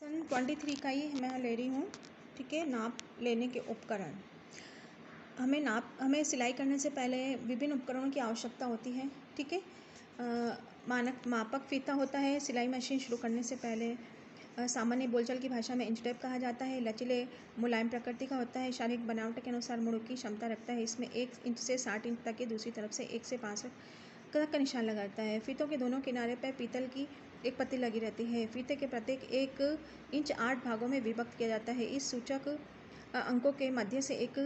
सन 23 का ही मैं ले रही हूँ। ठीक है, नाप लेने के उपकरण। हमें सिलाई करने से पहले विभिन्न उपकरणों की आवश्यकता होती है। ठीक है, मानक मापक फीता होता है। सिलाई मशीन शुरू करने से पहले सामान्य बोलचाल की भाषा में इंच टेप कहा जाता है। लचीले मुलायम प्रकृति का होता है। शारीरिक बनावट के अनुसार मुड़ की क्षमता रखता है। इसमें 1 इंच से 60 इंच तक की, दूसरी तरफ से 1 से 65 तक का निशान लगाता है। फीतों के दोनों किनारे पर पीतल की एक पत्ती लगी रहती है। फीते के प्रत्येक 1 इंच 8 भागों में विभक्त किया जाता है। इस सूचक अंकों के मध्य से एक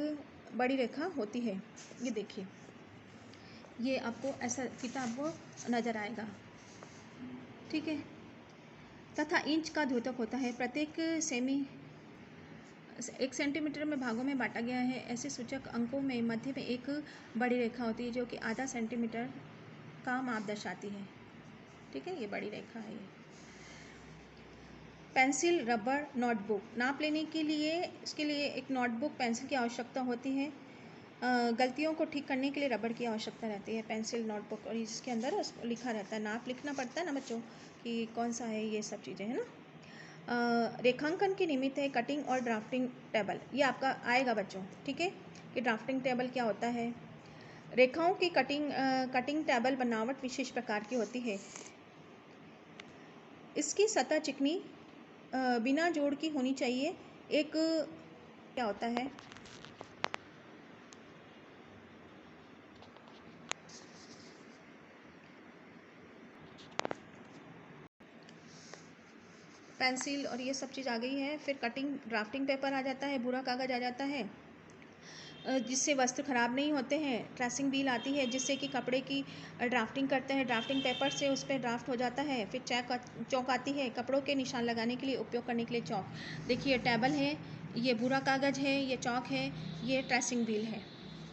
बड़ी रेखा होती है। ये देखिए, ये आपको ऐसा फीता आपको नज़र आएगा। ठीक है, तथा इंच का द्योतक होता है। प्रत्येक 1 सेंटीमीटर में भागों में बांटा गया है। ऐसे सूचक अंकों में मध्य में एक बड़ी रेखा होती है जो कि आधा सेंटीमीटर का माप दर्शाती है। ठीक है, ये बड़ी रेखा है। Pencil, rubber, notebook. नाप लेने के लिए इसके लिए एक नोटबुक, पेंसिल की आवश्यकता होती है। गलतियों को ठीक करने के लिए रबर की आवश्यकता रहती है। पेंसिल, नोटबुक, और इसके अंदर लिखा रहता है, नाप लिखना पड़ता है ना बच्चों कि कौन सा है, ये सब चीज़ें है ना। रेखांकन के निमित्त है कटिंग और ड्राफ्टिंग टेबल। ये आपका आएगा बच्चों। ठीक है, कि ड्राफ्टिंग टेबल क्या होता है। रेखाओं की कटिंग टेबल बनावट विशेष प्रकार की होती है। इसकी सतह चिकनी बिना जोड़ की होनी चाहिए। एक क्या होता है, पेंसिल और ये सब चीज़ आ गई है। फिर कटिंग ड्राफ्टिंग पेपर आ जाता है, भूरा कागज़ आ जाता है जिससे वस्त्र खराब नहीं होते हैं। ट्रेसिंग व्हील आती है जिससे कि कपड़े की ड्राफ्टिंग करते हैं। ड्राफ्टिंग पेपर से उस पर ड्राफ्ट हो जाता है। फिर चौक आती है, कपड़ों के निशान लगाने के लिए उपयोग करने के लिए चौक। देखिए, टेबल है, ये भूरा कागज़ है, ये चौक है, ये ट्रेसिंग व्हील है।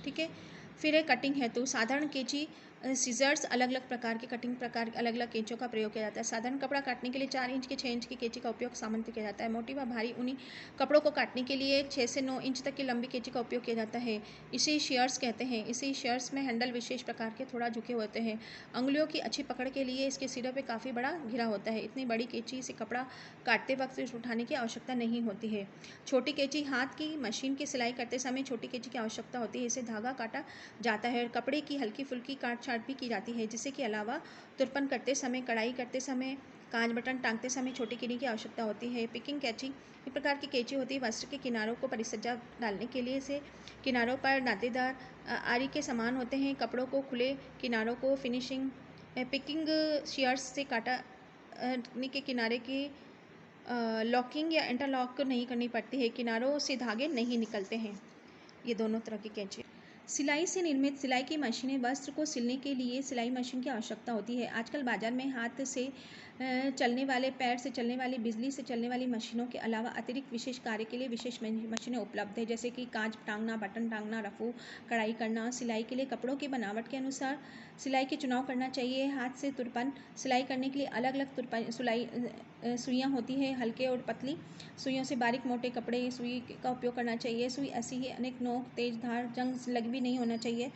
ठीक है, फिर है कटिंग है तो साधारण कैंची, सीजर्स, अलग अलग प्रकार के कटिंग प्रकार अलग अलग कैंचियों का प्रयोग किया जाता है। साधारण कपड़ा काटने के लिए 4 इंच के 6 इंच की कैंची का उपयोग सामान्यतः किया जाता है। मोटी व भारी ऊनी कपड़ों को काटने के लिए 6 से 9 इंच तक की लंबी कैंची का उपयोग किया जाता है। इसे शेयर्स कहते हैं। इसी शेयर्स में हैंडल विशेष प्रकार के थोड़ा झुके होते हैं। अंगुलियों की अच्छी पकड़ के लिए इसके सिरे पे काफ़ी बड़ा घिरा होता है। इतनी बड़ी कैंची से कपड़ा काटते वक्त इसे उठाने की आवश्यकता नहीं होती है। छोटी कैंची, हाथ की मशीन की सिलाई करते समय छोटी कैंची की आवश्यकता होती है। इसे धागा काटा जाता है और कपड़े की हल्की फुल्की काट छाट भी की जाती है। जिससे के अलावा तुरपन करते समय, कढ़ाई करते समय, कांच बटन टांगते समय छोटी कैंची की आवश्यकता होती है। पिकिंग कैंची एक प्रकार की कैंची होती है। वस्त्र के किनारों को परिसज्जा डालने के लिए इसे किनारों पर नातेदार आरी के समान होते हैं। कपड़ों को खुले किनारों को फिनिशिंग पिकिंग शेयर्स से काटने के किनारे की लॉकिंग या इंटरलॉक नहीं करनी पड़ती है। किनारों से धागे नहीं निकलते हैं। ये दोनों तरह की कैंची। सिलाई से निर्मित सिलाई की मशीनें। वस्त्र को सिलने के लिए सिलाई मशीन की आवश्यकता होती है। आजकल बाजार में हाथ से चलने वाले, पैर से चलने वाली, बिजली से चलने वाली मशीनों के अलावा अतिरिक्त विशेष कार्य के लिए विशेष मशीनें उपलब्ध है, जैसे कि कांच टांगना, बटन टांगना, रफू कढ़ाई करना। सिलाई के लिए कपड़ों की बनावट के अनुसार सिलाई के चुनाव करना चाहिए। हाथ से तुरपन सिलाई करने के लिए अलग अलग तुरपन सुइयाँ होती है, हल्के और पतली सुइयों से बारीक मोटे कपड़े सुई का उपयोग करना चाहिए। सुई ऐसी ही अनेक नोक, तेज धार, जंग लग भी नहीं होना चाहिए।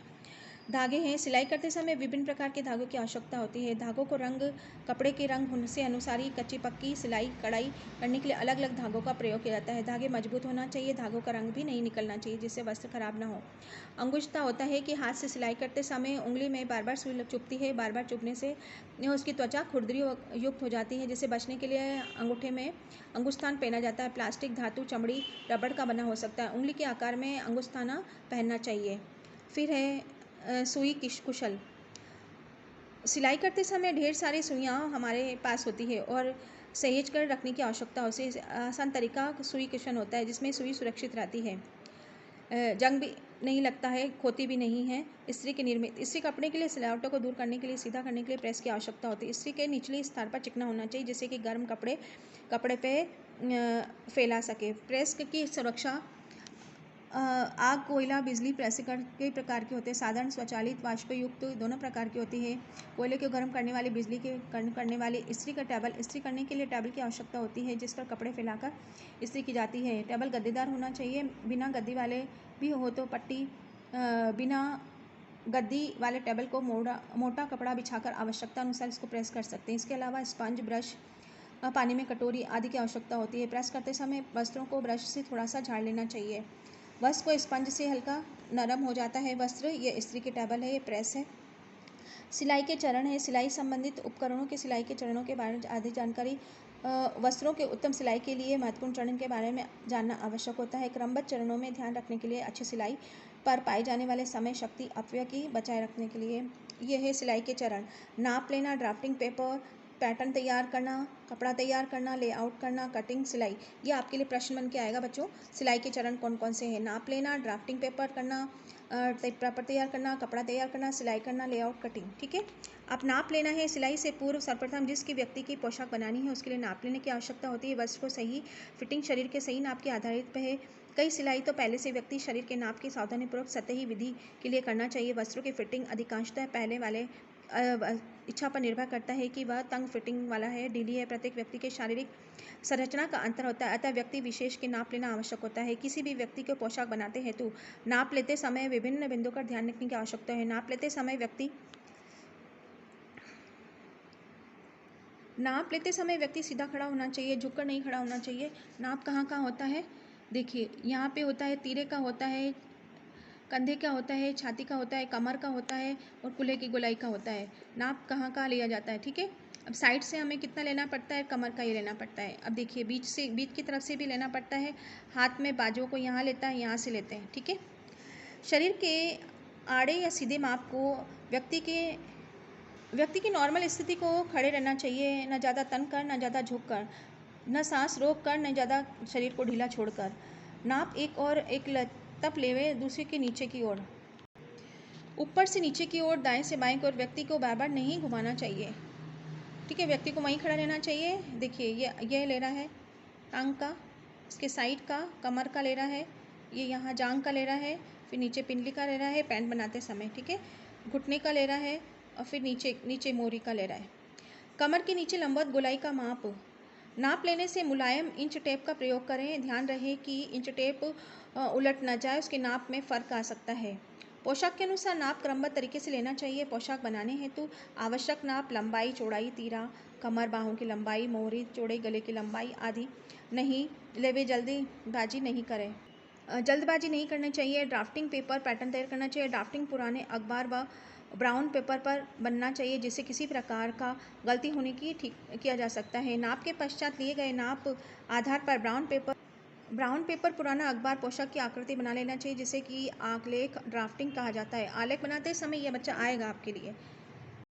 धागे हैं, सिलाई करते समय विभिन्न प्रकार के धागों की आवश्यकता होती है। धागों को रंग, कपड़े के रंग से अनुसार ही कच्ची पक्की सिलाई कढ़ाई करने के लिए अलग अलग धागों का प्रयोग किया जाता है। धागे मजबूत होना चाहिए, धागों का रंग भी नहीं निकलना चाहिए जिससे वस्त्र खराब ना हो। अंगुष्ठा होता है कि हाथ से सिलाई करते समय उंगली में बार बार सुई चुभती है। बार बार चुभने से उसकी त्वचा खुरदरी युक्त हो जाती है, जिससे बचने के लिए अंगूठे में अंगुष्ठान पहना जाता है। प्लास्टिक, धातु, चमड़ी, रबड़ का बना हो सकता है। उंगली के आकार में अंगुष्ठाना पहनना चाहिए। फिर है सुई कुशल। सिलाई करते समय ढेर सारी सुइयाँ हमारे पास होती है और सहेज कर रखने की आवश्यकता होती है। आसान तरीका सुई कुशन होता है जिसमें सुई सुरक्षित रहती है, जंग भी नहीं लगता है, खोती भी नहीं है। इस्त्री के निर्मित। इस्त्री कपड़े के लिए सिलावटों को दूर करने के लिए, सीधा करने के लिए प्रेस की आवश्यकता होती है। इस्त्री के निचले स्थान पर चिकना होना चाहिए जिससे कि गर्म कपड़े पे फैला सके। प्रेस की सुरक्षा आग, कोयला, बिजली प्रेस कई प्रकार के होते हैं। साधारण, स्वचालित, वाष्पयुक्त दोनों प्रकार की होती है। कोयले को गर्म करने वाली, बिजली के गर्म करने वाली। इस्त्री का टेबल। इस्त्री करने के लिए टेबल की आवश्यकता होती है जिस पर कपड़े फैलाकर इस्त्री की जाती है। टेबल गद्देदार होना चाहिए। बिना गद्दी वाले भी हो तो पट्टी बिना गद्दी वाले टेबल को मोटा कपड़ा बिछाकर आवश्यकता अनुसार इसको प्रेस कर सकते हैं। इसके अलावा स्पंज, ब्रश, पानी में कटोरी आदि की आवश्यकता होती है। प्रेस करते समय वस्त्रों को ब्रश से थोड़ा सा झाड़ लेना चाहिए। वस्त्र को स्पंज से हल्का नरम हो जाता है वस्त्र। ये इस्त्री की टेबल है, ये प्रेस है। सिलाई के चरण है। सिलाई संबंधित उपकरणों के सिलाई के चरणों के बारे में आदि जानकारी। वस्त्रों के उत्तम सिलाई के लिए महत्वपूर्ण चरण के बारे में जानना आवश्यक होता है। क्रमबद्ध चरणों में ध्यान रखने के लिए अच्छी सिलाई पर पाए जाने वाले समय, शक्ति, अपव्यय की बचाए रखने के लिए। ये है सिलाई के चरण। नाप लेना, ड्राफ्टिंग पेपर, पैटर्न तैयार करना, कपड़ा तैयार करना, लेआउट करना, कटिंग, सिलाई। ये आपके लिए प्रश्न बन के आएगा बच्चों। सिलाई के चरण कौन कौन से हैं? नाप लेना, ड्राफ्टिंग पेपर करना, पेपर तैयार करना, कपड़ा तैयार करना, सिलाई करना, लेआउट, कटिंग। ठीक है। अब नाप लेना है। सिलाई से पूर्व सर्वप्रथम जिसकी व्यक्ति की पोशाक बनानी है उसके लिए नाप लेने की आवश्यकता होती है। वस्त्र को सही फिटिंग शरीर के सही नाप के आधारित है। कई सिलाई तो पहले से व्यक्ति शरीर के नाप की सावधानीपूर्वक सतही विधि के लिए करना चाहिए। वस्त्रों की फिटिंग अधिकांशतः पहले वाले इच्छा पर निर्भर करता है कि वह तंग फिटिंग वाला है, ढीली है। प्रत्येक व्यक्ति के शारीरिक संरचना का अंतर होता है, अतः व्यक्ति विशेष के नाप लेना आवश्यक होता है। किसी भी व्यक्ति को पोशाक बनाते हेतु नाप लेते समय विभिन्न बिंदुओं पर ध्यान रखने की आवश्यकता है। नाप लेते समय व्यक्ति सीधा खड़ा होना चाहिए, झुककर नहीं खड़ा होना चाहिए। नाप कहाँ कहाँ होता है? देखिए, यहाँ पे होता है, तीरे का होता है, कंधे का होता है, छाती का होता है, कमर का होता है और कूल्हे की गोलाई का होता है। नाप कहाँ कहाँ लिया जाता है, ठीक है। अब साइड से हमें कितना लेना पड़ता है? कमर का ये लेना पड़ता है। अब देखिए, बीच की तरफ से भी लेना पड़ता है। हाथ में बाजुओं को यहाँ लेता है, यहाँ से लेते हैं, ठीक है। शरीर के आड़े या सीधे माप को व्यक्ति की नॉर्मल स्थिति को खड़े रहना चाहिए, न ज़्यादा तन कर, न ज़्यादा झुक कर, न सांस रोक कर, न ज़्यादा शरीर को ढीला छोड़कर। नाप एक तप लेवे दूसरे के नीचे की ओर, ऊपर से नीचे की ओर, दाएं से बाएं की ओर। व्यक्ति को बार बार नहीं घुमाना चाहिए, ठीक है। व्यक्ति को वहीं खड़ा रहना चाहिए। देखिए, ये ले रहा है टांग का, इसके साइड का, कमर का ले रहा है, ये यहाँ जांग का ले रहा है, फिर नीचे पिंडली का ले रहा है पैंट बनाते समय, ठीक है। घुटने का ले रहा है और फिर नीचे मोरी का ले रहा है। कमर के नीचे लंबवत गोलाई का नाप लेने से मुलायम इंच टेप का प्रयोग करें। ध्यान रहे कि इंच टेप उलट न जाए, उसके नाप में फ़र्क आ सकता है। पोशाक के अनुसार नाप क्रमबद्ध तरीके से लेना चाहिए। पोशाक बनाने हेतु आवश्यक नाप, लंबाई, चौड़ाई, तीरा, कमर, बाहों की लंबाई, मोहरी, चौड़े गले की लंबाई आदि नहीं लेवे जल्दबाजी नहीं करनी चाहिए। ड्राफ्टिंग पेपर पैटर्न तैयार करना चाहिए। ड्राफ्टिंग पुराने अखबार व ब्राउन पेपर पर बनना चाहिए जिससे किसी प्रकार का गलती होने की ठीक किया जा सकता है। नाप के पश्चात लिए गए नाप आधार पर ब्राउन पेपर पुराना अखबार पोशाक की आकृति बना लेना चाहिए जिसे कि आलेख ड्राफ्टिंग कहा जाता है। आलेख बनाते समय यह बच्चा आएगा आपके लिए।